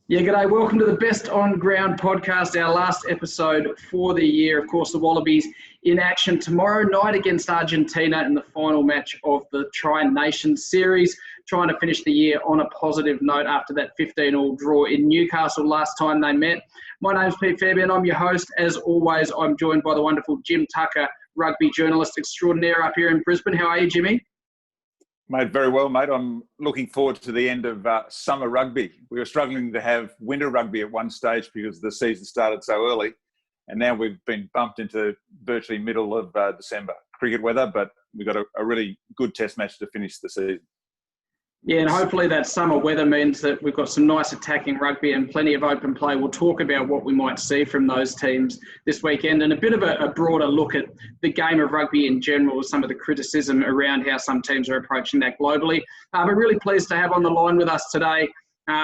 Yeah, g'day. Welcome to the Best On Ground podcast, our last episode for the year. Of course, the Wallabies in action tomorrow night against Argentina in the final match of the Tri-Nations series, trying to finish the year on a positive note after that 15-all draw in Newcastle last time they met. My name's Pete Fairbairn. I'm your host. As always, I'm joined by the wonderful Jim Tucker, rugby journalist extraordinaire up here in Brisbane. How are you, Jimmy? Mate, very well, mate. I'm looking forward to the end of summer rugby. We were struggling to have winter rugby at one stage because the season started so early, and now we've been bumped into virtually middle of December. Cricket weather, but we've got a really good test match to finish the season. Yeah, and hopefully that summer weather means that we've got some nice attacking rugby and plenty of open play. We'll talk about what we might see from those teams this weekend and a bit of a broader look at the game of rugby in general, some of the criticism around how some teams are approaching that globally. We're really pleased to have on the line with us today.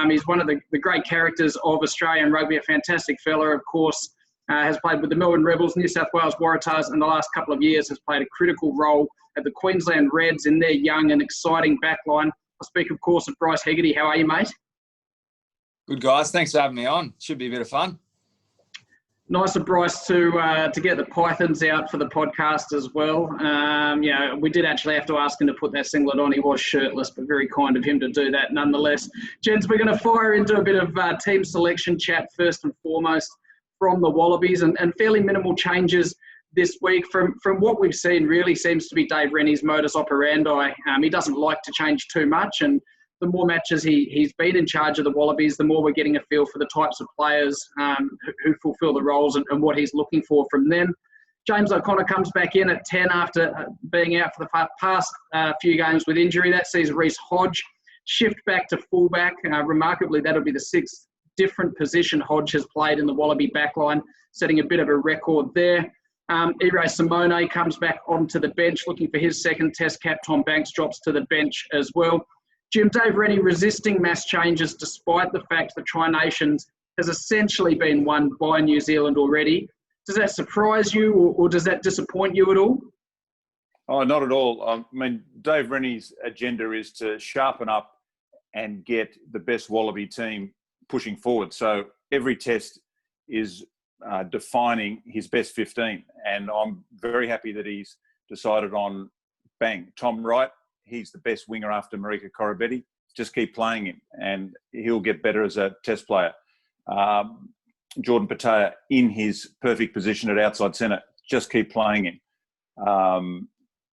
He's one of the great characters of Australian rugby, a fantastic fella, of course, has played with the Melbourne Rebels, New South Wales Waratahs, and the last couple of years has played a critical role at the Queensland Reds in their young and exciting backline. I speak, of course, of Bryce Hegarty. How are you, mate? Good, guys. Thanks for having me on. Should be a bit of fun. Nice of Bryce to get the pythons out for the podcast as well. We did actually have to ask him to put that singlet on. He was shirtless, but very kind of him to do that nonetheless. Gents, we're going to fire into a bit of team selection chat first and foremost from the Wallabies and fairly minimal changes this week. From what we've seen, really seems to be Dave Rennie's modus operandi. He doesn't like to change too much, and the more matches he's been in charge of the Wallabies, the more we're getting a feel for the types of players who fulfil the roles and what he's looking for from them. James O'Connor comes back in at 10 after being out for the past few games with injury. That sees Reece Hodge shift back to fullback. Remarkably, that'll be the sixth different position Hodge has played in the Wallaby backline, setting a bit of a record there. Ire Simone comes back onto the bench looking for his second test cap. Tom Banks drops to the bench as well. Jim, Dave Rennie resisting mass changes despite the fact that Tri-Nations has essentially been won by New Zealand already. Does that surprise you or does that disappoint you at all? Oh, not at all. I mean, Dave Rennie's agenda is to sharpen up and get the best Wallaby team pushing forward. So every test is defining his best 15. And I'm very happy that he's decided on Tom Wright. He's the best winger after Marika Koroibete. Just keep playing him and he'll get better as a test player. Jordan Petaia in his perfect position at outside centre. Just keep playing him.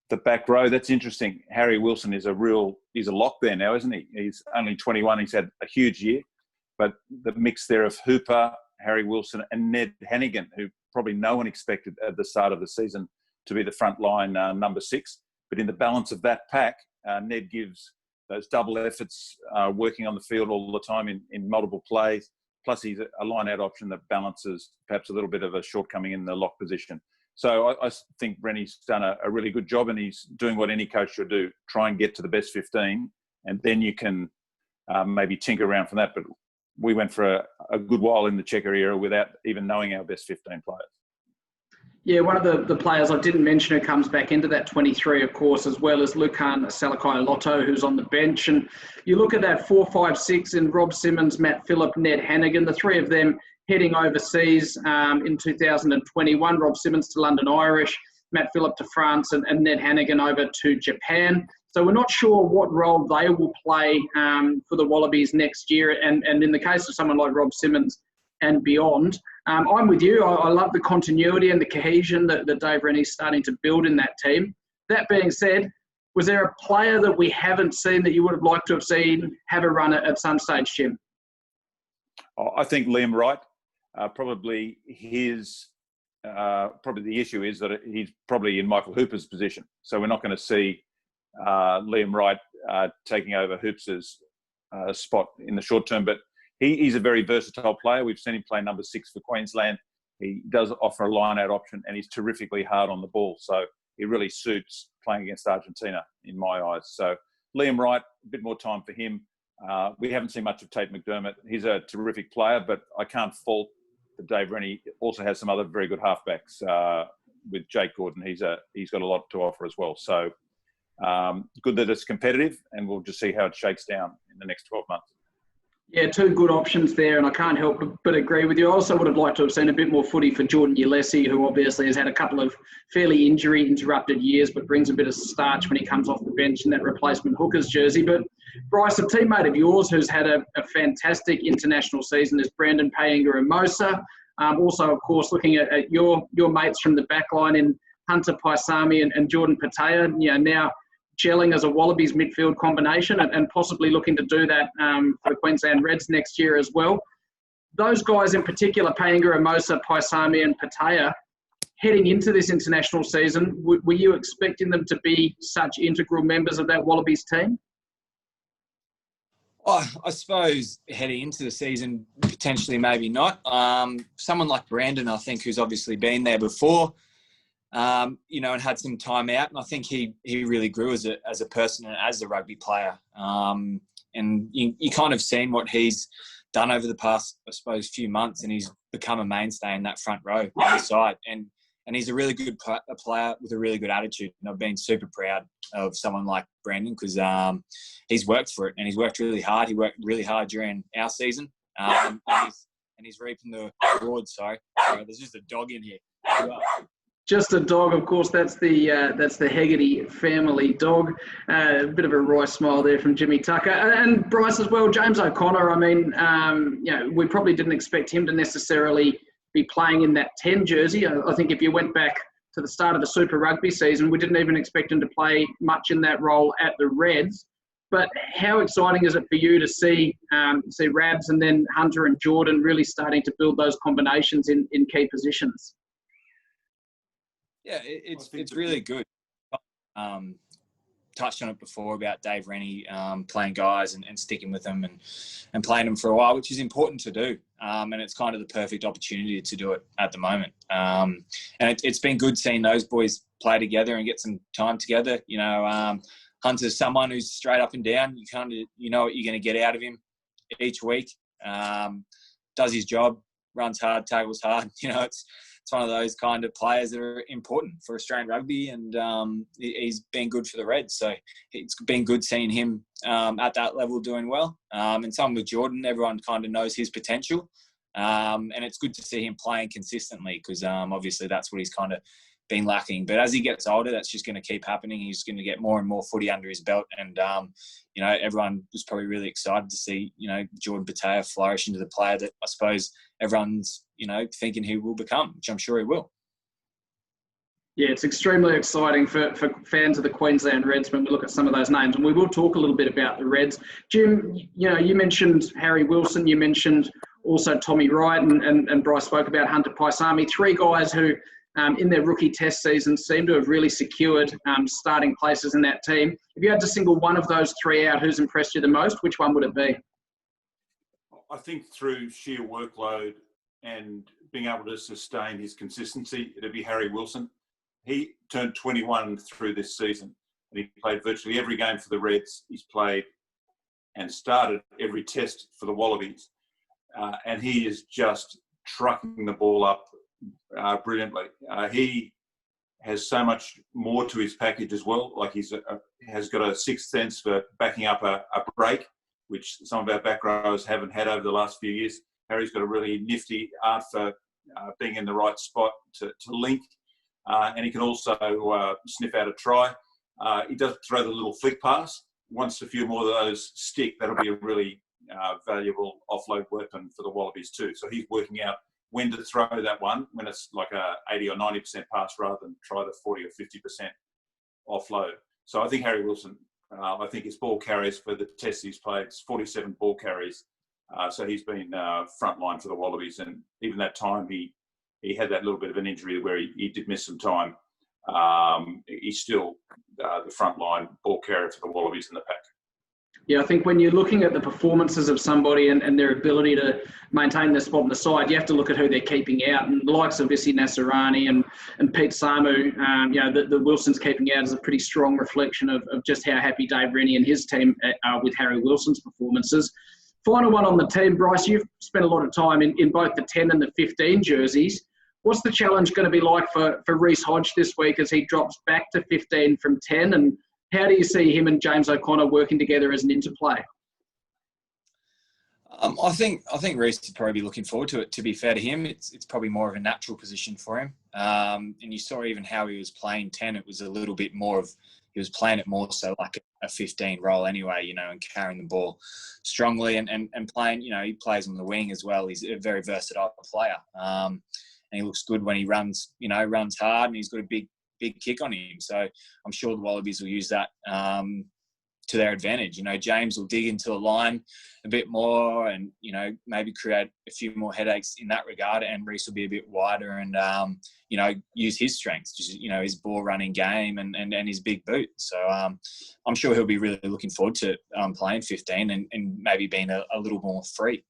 The back row, that's interesting. Harry Wilson is he's a lock there now, isn't he? He's only 21. He's had a huge year. But the mix there of Hooper, Harry Wilson and Ned Hannigan, who probably no one expected at the start of the season to be the front line number 6. But in the balance of that pack, Ned gives those double efforts, working on the field all the time in multiple plays. Plus he's a line-out option that balances perhaps a little bit of a shortcoming in the lock position. So I think Rennie's done a really good job and he's doing what any coach should do, try and get to the best 15 and then you can maybe tinker around from that. But we went for a good while in the Checker era without even knowing our best 15 players. Yeah, one of the players I didn't mention who comes back into that 23, of course, as well as Lukan Salakai-Lotto, who's on the bench. And you look at that 4-5-6 in Rob Simmons, Matt Phillip, Ned Hannigan, the three of them heading overseas in 2021. Rob Simmons to London Irish, Matt Phillip to France, and Ned Hannigan over to Japan. So we're not sure what role they will play for the Wallabies next year. And in the case of someone like Rob Simmons and beyond, I'm with you. I love the continuity and the cohesion that Dave Rennie's starting to build in that team. That being said, was there a player that we haven't seen that you would have liked to have seen have a run at some stage, Jim? I think Liam Wright, probably the issue is that he's probably in Michael Hooper's position. So we're not going to see Liam Wright taking over Hoops' spot in the short term, but he's a very versatile player. We've seen him play number 6 for Queensland. He does offer a line-out option and he's terrifically hard on the ball. So he really suits playing against Argentina in my eyes. So Liam Wright, a bit more time for him. We haven't seen much of Tate McDermott. He's a terrific player, but I can't fault that Dave Rennie also has some other very good halfbacks with Jake Gordon. He's got a lot to offer as well. So good that it's competitive and we'll just see how it shakes down in the next 12 months. Yeah, two good options there, and I can't help but agree with you. I also would have liked to have seen a bit more footy for Jordan Uelese, who obviously has had a couple of fairly injury-interrupted years, but brings a bit of starch when he comes off the bench in that replacement hooker's jersey. But Bryce, a teammate of yours who's had a fantastic international season is Brandon Paenga-Amosa. Also, of course, looking at your mates from the back line in Hunter Paisami and Jordan Petaia, now gelling as a Wallabies midfield combination and possibly looking to do that for the Queensland Reds next year as well. Those guys in particular, Paenga-Amosa, Paisami and Petaia, heading into this international season, were you expecting them to be such integral members of that Wallabies team? Oh, I suppose heading into the season, potentially maybe not. Someone like Brandon, I think, who's obviously been there before, and had some time out. And I think he really grew as a person and as a rugby player. And you kind of seen what he's done over the past, I suppose, few months, and he's become a mainstay in that front row on the side. And he's a really good player with a really good attitude. And I've been super proud of someone like Brandon because he's worked for it and he's worked really hard. He worked really hard during our season, and he's reaping the rewards. Sorry, there's just a dog in here. Just a dog, of course. That's the Hegarty family dog. A bit of a wry smile there from Jimmy Tucker and Bryce as well. James O'Connor. I mean, we probably didn't expect him to necessarily be playing in that 10 jersey. I think if you went back to the start of the Super Rugby season, we didn't even expect him to play much in that role at the Reds. But how exciting is it for you to see Rabs and then Hunter and Jordan really starting to build those combinations in key positions? Yeah, it's really good. Touched on it before about Dave Rennie playing guys and sticking with them and playing them for a while, which is important to do. And it's kind of the perfect opportunity to do it at the moment. And it's been good seeing those boys play together and get some time together. Hunter's someone who's straight up and down. You know what you're going to get out of him each week. Does his job, runs hard, tackles hard. It's one of those kind of players that are important for Australian rugby, and he's been good for the Reds. So it's been good seeing him at that level doing well. And same with Jordan, everyone kind of knows his potential. And it's good to see him playing consistently because obviously that's what he's kind of been lacking. But as he gets older, that's just going to keep happening. He's going to get more and more footy under his belt. And, everyone was probably really excited to see, Jordan Petaia flourish into the player that I suppose everyone's, thinking he will become, which I'm sure he will. Yeah, it's extremely exciting for fans of the Queensland Reds when we look at some of those names. And we will talk a little bit about the Reds. Jim, you mentioned Harry Wilson. You mentioned also Tommy Wright and Bryce spoke about Hunter Paisami. Three guys who, in their rookie test season, seem to have really secured starting places in that team. If you had to single one of those three out, who's impressed you the most, which one would it be? I think through sheer workload and being able to sustain his consistency, it'd be Harry Wilson. He turned 21 through this season and he played virtually every game for the Reds. He's played and started every test for the Wallabies. And he is just trucking the ball up brilliantly. He has so much more to his package as well. Like has got a sixth sense for backing up a break, which some of our back rowers haven't had over the last few years. Harry's got a really nifty art for being in the right spot to link. And he can also sniff out a try. He does throw the little flick pass. Once a few more of those stick, that'll be a really valuable offload weapon for the Wallabies too. So he's working out when to throw that one, when it's like a 80 or 90% pass rather than try the 40 or 50% offload. So I think Harry Wilson, I think his ball carries for the tests he's played, it's 47 ball carries. So he's been front line for the Wallabies. And even that time he had that little bit of an injury where he did miss some time. He's still the front line ball carrier for the Wallabies in the pack. Yeah, I think when you're looking at the performances of somebody and their ability to maintain their spot on the side, you have to look at who they're keeping out. And the likes of Isi Nasirani and Pete Samu, the Wilson's keeping out is a pretty strong reflection of just how happy Dave Rennie and his team are with Harry Wilson's performances. Final one on the team, Bryce, you've spent a lot of time in both the 10 and the 15 jerseys. What's the challenge going to be like for Reece Hodge this week as he drops back to 15 from 10? And how do you see him and James O'Connor working together as an interplay? I think Reece would probably be looking forward to it. To be fair to him, it's probably more of a natural position for him. And you saw even how he was playing 10. It was a little bit more of, he was playing it more so like a 15 role anyway, you know, and carrying the ball strongly and playing. You know, he plays on the wing as well. He's a very versatile player, and he looks good when he runs. You know, runs hard, and he's got a big kick on him. So I'm sure the Wallabies will use that to their advantage. You know, James will dig into the line a bit more and, you know, maybe create a few more headaches in that regard. And Reece will be a bit wider and, you know, use his strengths, just, you know, his ball running game and his big boot. So I'm sure he'll be really looking forward to playing 15 and maybe being a little more free.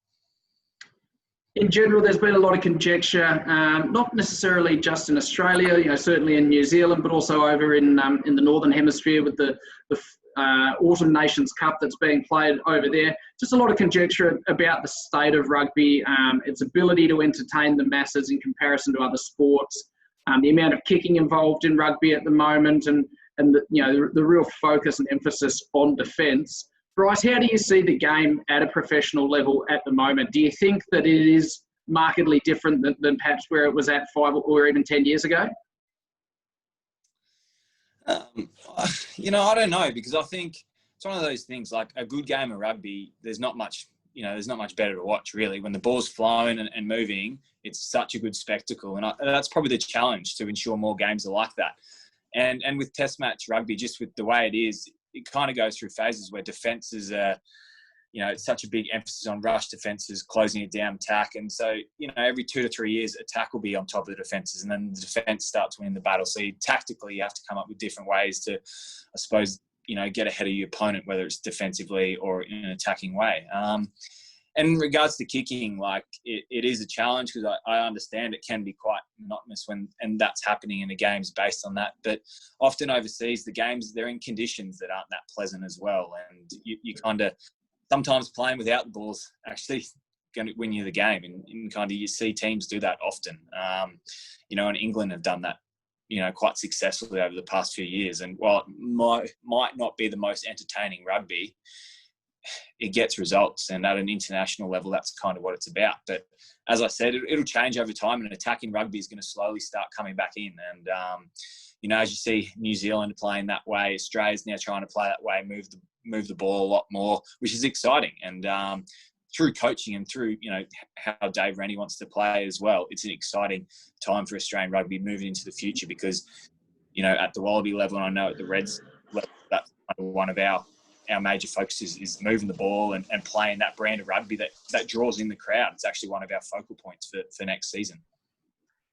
In general, there's been a lot of conjecture, not necessarily just in Australia, you know, certainly in New Zealand, but also over in the Northern Hemisphere with the Autumn Nations Cup that's being played over there. Just a lot of conjecture about the state of rugby, its ability to entertain the masses in comparison to other sports, the amount of kicking involved in rugby at the moment, and the, you know, the real focus and emphasis on defence. Bryce, how do you see the game at a professional level at the moment? Do you think that it is markedly different than perhaps where it was at 5 or even 10 years ago? You know, I don't know, because I think it's one of those things, like a good game of rugby, there's not much better to watch, really. When the ball's flowing and moving, it's such a good spectacle. And that's probably the challenge, to ensure more games are like that. And with test match rugby, just with the way it is, it kind of goes through phases where defences are, you know, it's such a big emphasis on rush defences, closing it down, attack. And so, you know, every 2 to 3 years, attack will be on top of the defences, and then the defence starts winning the battle. So tactically, you have to come up with different ways to, I suppose, you know, get ahead of your opponent, whether it's defensively or in an attacking way. And in regards to kicking, like it is a challenge, because I understand it can be quite monotonous and that's happening in the games based on that. But often overseas, the games, they're in conditions that aren't that pleasant as well. And you kind of, sometimes playing without the ball's actually going to win you the game. And kind of, you see teams do that often. You know, and England have done that, you know, quite successfully over the past few years. And while it might not be the most entertaining rugby, it gets results, and at an international level, that's kind of what it's about. But as I said, it'll change over time, and attacking rugby is going to slowly start coming back in. And you know, as you see New Zealand playing that way, Australia's now trying to play that way, move the ball a lot more, which is exciting. And through coaching and through, you know, how Dave Rennie wants to play as well, it's an exciting time for Australian rugby moving into the future, because, you know, at the Wallaby level, and I know at the Reds level, that's one of our major focuses is moving the ball and playing that brand of rugby that draws in the crowd. It's actually one of our focal points for next season.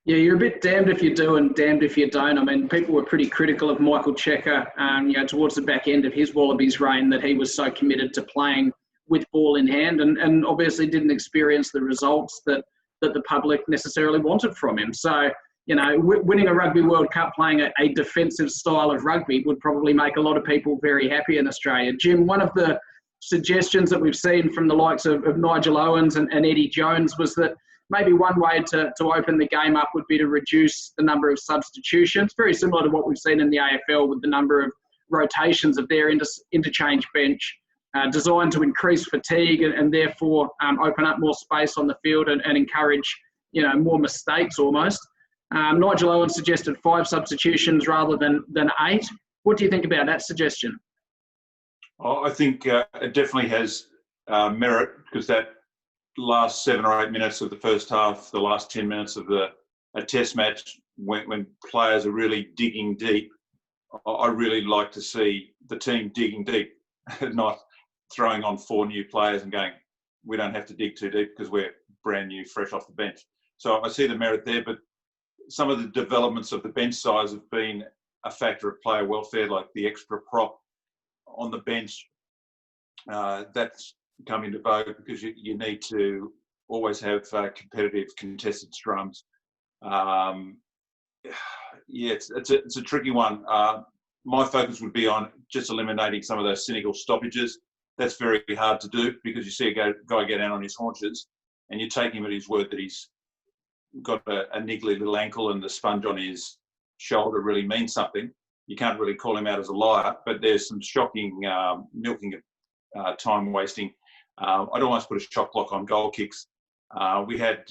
Yeah, you're a bit damned if you do and damned if you don't. I mean, people were pretty critical of Michael Checker, you know, towards the back end of his Wallabies reign, that he was so committed to playing with ball in hand and obviously didn't experience the results that the public necessarily wanted from him. So, you know, winning a Rugby World Cup playing a defensive style of rugby would probably make a lot of people very happy in Australia. Jim, one of the suggestions that we've seen from the likes of Nigel Owens and Eddie Jones was that maybe one way to open the game up would be to reduce the number of substitutions, very similar to what we've seen in the AFL with the number of rotations of their interchange bench, designed to increase fatigue and therefore open up more space on the field and encourage, you know, more mistakes almost. Nigel Owens suggested 5 substitutions rather than 8. What do you think about that suggestion? I think it definitely has merit, because that last 7 or 8 minutes of the first half, the last 10 minutes of a test match, when players are really digging deep, I really like to see the team digging deep, not throwing on 4 new players and going, we don't have to dig too deep because we're brand new, fresh off the bench. So I see the merit there, but some of the developments of the bench size have been a factor of player welfare, like the extra prop on the bench. That's come into vogue because you need to always have competitive contested scrums. Yeah, it's a tricky one. My focus would be on just eliminating some of those cynical stoppages. That's very hard to do, because you see a guy go down on his haunches and you take him at his word that he's got a niggly little ankle and the sponge on his shoulder really means something. You can't really call him out as a liar, but there's some shocking milking of time wasting I'd almost put a shot clock on goal kicks. We had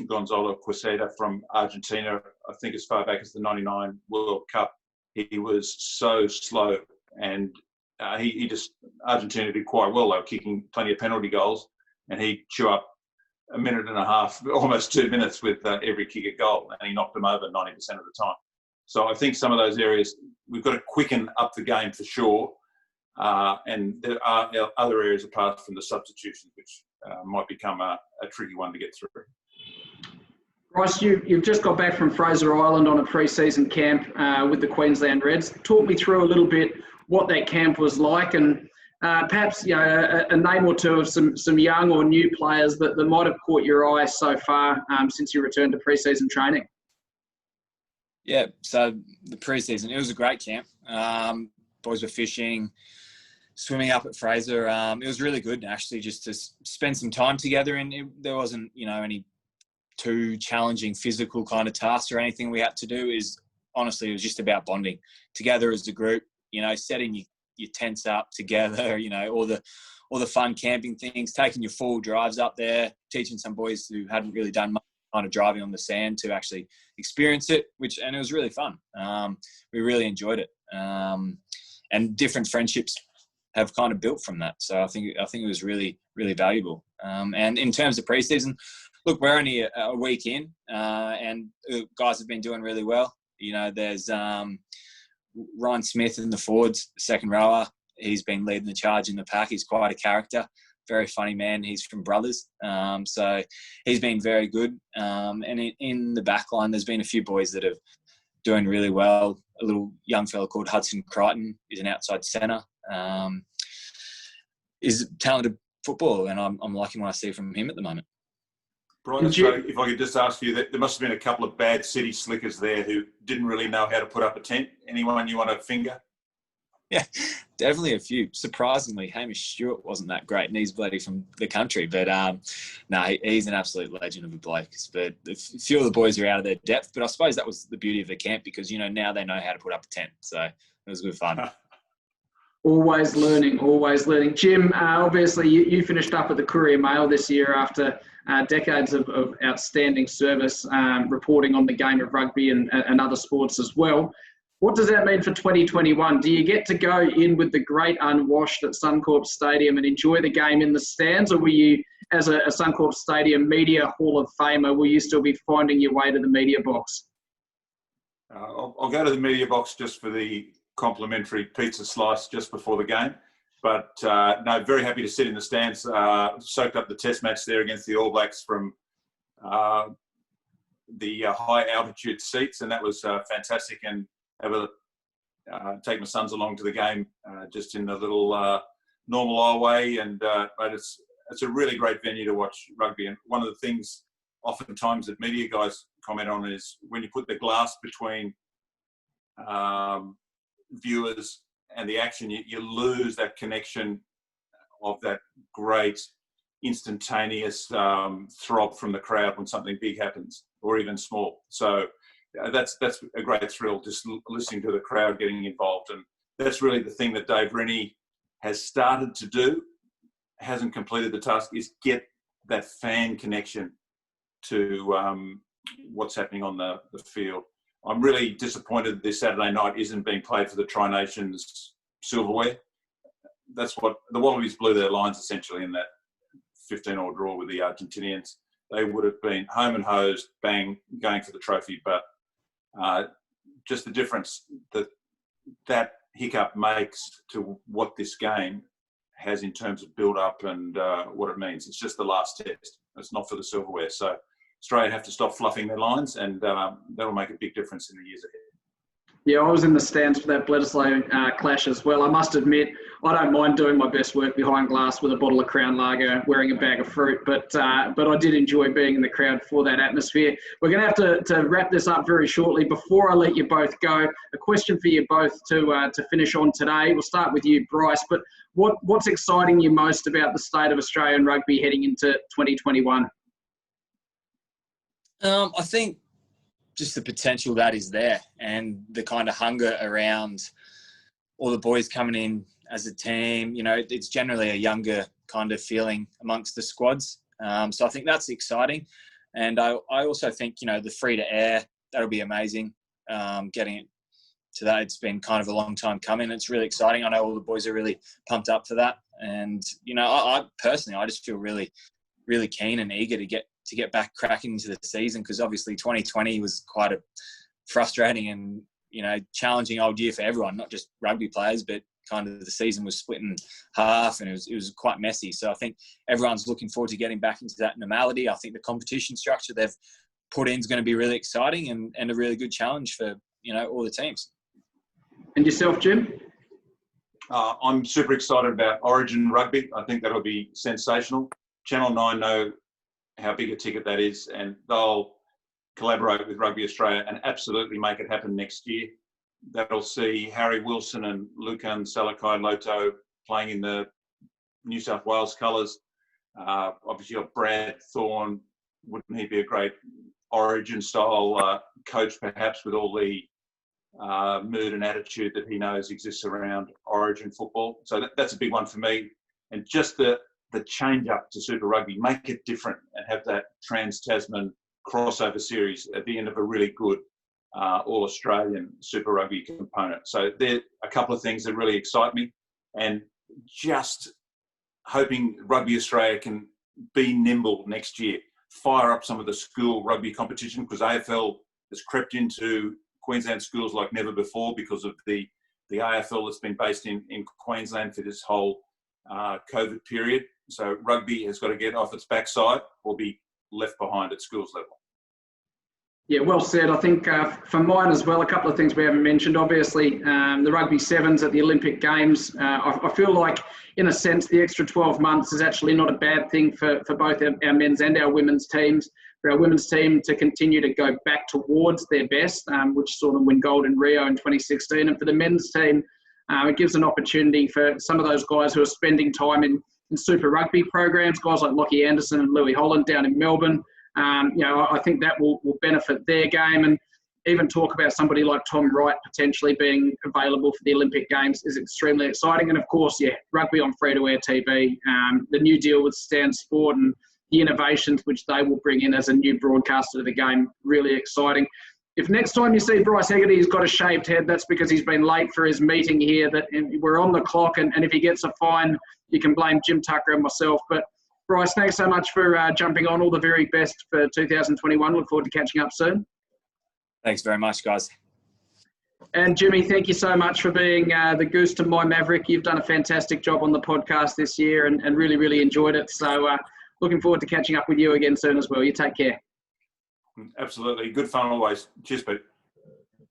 Gonzalo Quezada from Argentina, I think as far back as the 99 World Cup. He was so slow, and Argentina did quite well. They were kicking plenty of penalty goals, and he'd chew up a minute and a half, almost 2 minutes with every kick a goal, and he knocked them over 90% of the time. So I think some of those areas, we've got to quicken up the game for sure. And there are other areas apart from the substitutions, which might become a tricky one to get through. Bryce, you've just got back from Fraser Island on a pre-season camp with the Queensland Reds. Talk me through a little bit what that camp was like, and perhaps a name or two of some young or new players that might have caught your eye so far since you returned to pre-season training. Yeah, so the pre-season, it was a great camp. Boys were fishing, swimming up at Fraser. It was really good, actually, just to spend some time together. And there wasn't, any too challenging physical kind of tasks or anything we had to do. Honestly, it was just about bonding together as a group, setting your tents up together, all the fun camping things, taking your full drives up there, teaching some boys who hadn't really done much kind of driving on the sand to actually experience it, and it was really fun. We really enjoyed it. And different friendships have kind of built from that. So I think it was really, really valuable. And in terms of preseason, look, we're only a week in, and guys have been doing really well. There's Ryan Smith in the forwards, second rower. He's been leading the charge in the pack. He's quite a character, very funny man. He's from Brothers, so he's been very good. And in the back line, there's been a few boys that have doing really well. A little young fella called Hudson Crichton is an outside centre. Is a talented footballer, and I'm liking what I see from him at the moment. Brian, so if I could just ask you, that there must have been a couple of bad city slickers there who didn't really know how to put up a tent. Anyone you want to finger? Yeah, definitely a few. Surprisingly, Hamish Stewart wasn't that great, and he's bloody from the country. But he's an absolute legend of a bloke. But a few of the boys are out of their depth. But I suppose that was the beauty of the camp, because now they know how to put up a tent. So it was good fun. Always learning. Jim, obviously you finished up at the Courier Mail this year after decades of outstanding service, reporting on the game of rugby and other sports as well. What does that mean for 2021? Do you get to go in with the great unwashed at Suncorp Stadium and enjoy the game in the stands, or will you, as a Suncorp Stadium Media Hall of Famer, will you still be finding your way to the media box? I'll go to the media box just for the complimentary pizza slice just before the game. But no, very happy to sit in the stands. Soaked up the test match there against the All Blacks from the high altitude seats, and that was fantastic. And take my sons along to the game just in the little normal aisle and but it's a really great venue to watch rugby. And one of the things oftentimes that media guys comment on is when you put the glass between viewers and the action, you lose that connection of that great instantaneous throb from the crowd when something big happens, or even small. So that's a great thrill, just listening to the crowd getting involved. And that's really the thing that Dave Rennie has started to do, hasn't completed the task, is get that fan connection to what's happening on the field. I'm really disappointed this Saturday night isn't being played for the Tri-Nations silverware. That's what the Wallabies blew their lines essentially in that 15-all draw with the Argentinians. They would have been home and hosed, bang, going for the trophy. But just the difference that hiccup makes to what this game has in terms of build-up and what it means. It's just the last test. It's not for the silverware. So Australia have to stop fluffing their lines, and that'll make a big difference in the years ahead. Yeah, I was in the stands for that Bledisloe clash as well. I must admit, I don't mind doing my best work behind glass with a bottle of Crown Lager, wearing a bag of fruit, but I did enjoy being in the crowd for that atmosphere. We're going to have to wrap this up very shortly. Before I let you both go, a question for you both to finish on today. We'll start with you, Bryce, but what's exciting you most about the state of Australian rugby heading into 2021? I think just the potential that is there, and the kind of hunger around all the boys coming in as a team. It's generally a younger kind of feeling amongst the squads. So I think that's exciting. And I also think, the free to air, that'll be amazing. Getting it to that, it's been kind of a long time coming. It's really exciting. I know all the boys are really pumped up for that. And, I personally, I just feel really, really keen and eager to get back cracking into the season, because obviously 2020 was quite a frustrating and, challenging old year for everyone, not just rugby players, but kind of the season was split in half and it was quite messy. So I think everyone's looking forward to getting back into that normality. I think the competition structure they've put in is going to be really exciting and a really good challenge for, all the teams. And yourself, Jim? I'm super excited about Origin Rugby. I think that'll be sensational. Channel 9 know how big a ticket that is, and they'll collaborate with Rugby Australia and absolutely make it happen next year. That'll see Harry Wilson and Lukan Salakai-Loto playing in the New South Wales colours. Obviously, you've got Brad Thorne. Wouldn't he be a great Origin-style coach, perhaps, with all the mood and attitude that he knows exists around Origin football? So that's a big one for me. And just the change up to Super Rugby, make it different and have that Trans-Tasman crossover series at the end of a really good All-Australian Super Rugby component. So there are a couple of things that really excite me, and just hoping Rugby Australia can be nimble next year, fire up some of the school rugby competition, because AFL has crept into Queensland schools like never before because of the AFL that's been based in Queensland for this whole COVID period. So rugby has got to get off its backside or be left behind at schools level. Yeah, well said. I think for mine as well, a couple of things we haven't mentioned. Obviously, the rugby sevens at the Olympic Games. I feel like, in a sense, the extra 12 months is actually not a bad thing for both our men's and our women's teams. For our women's team to continue to go back towards their best, which saw them win gold in Rio in 2016. And for the men's team, it gives an opportunity for some of those guys who are spending time in Super Rugby programs, guys like Lockie Anderson and Louis Holland down in Melbourne. I think that will benefit their game, and even talk about somebody like Tom Wright potentially being available for the Olympic Games is extremely exciting. And of course, rugby on free-to-air TV, the new deal with Stan Sport and the innovations which they will bring in as a new broadcaster to the game, really exciting. If next time you see Bryce Hegarty has got a shaved head, that's because he's been late for his meeting here, that we're on the clock, and if he gets a fine, you can blame Jim Tucker and myself. But Bryce, thanks so much for jumping on. All the very best for 2021. Look forward to catching up soon. Thanks very much, guys. And Jimmy, thank you so much for being the goose to my Maverick. You've done a fantastic job on the podcast this year and really, really enjoyed it. So looking forward to catching up with you again soon as well. You take care. Absolutely. Good fun always. Cheers, Pete.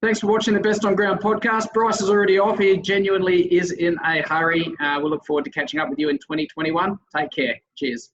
Thanks for watching the Best on Ground podcast. Bryce is already off. He genuinely is in a hurry. We'll look forward to catching up with you in 2021. Take care. Cheers.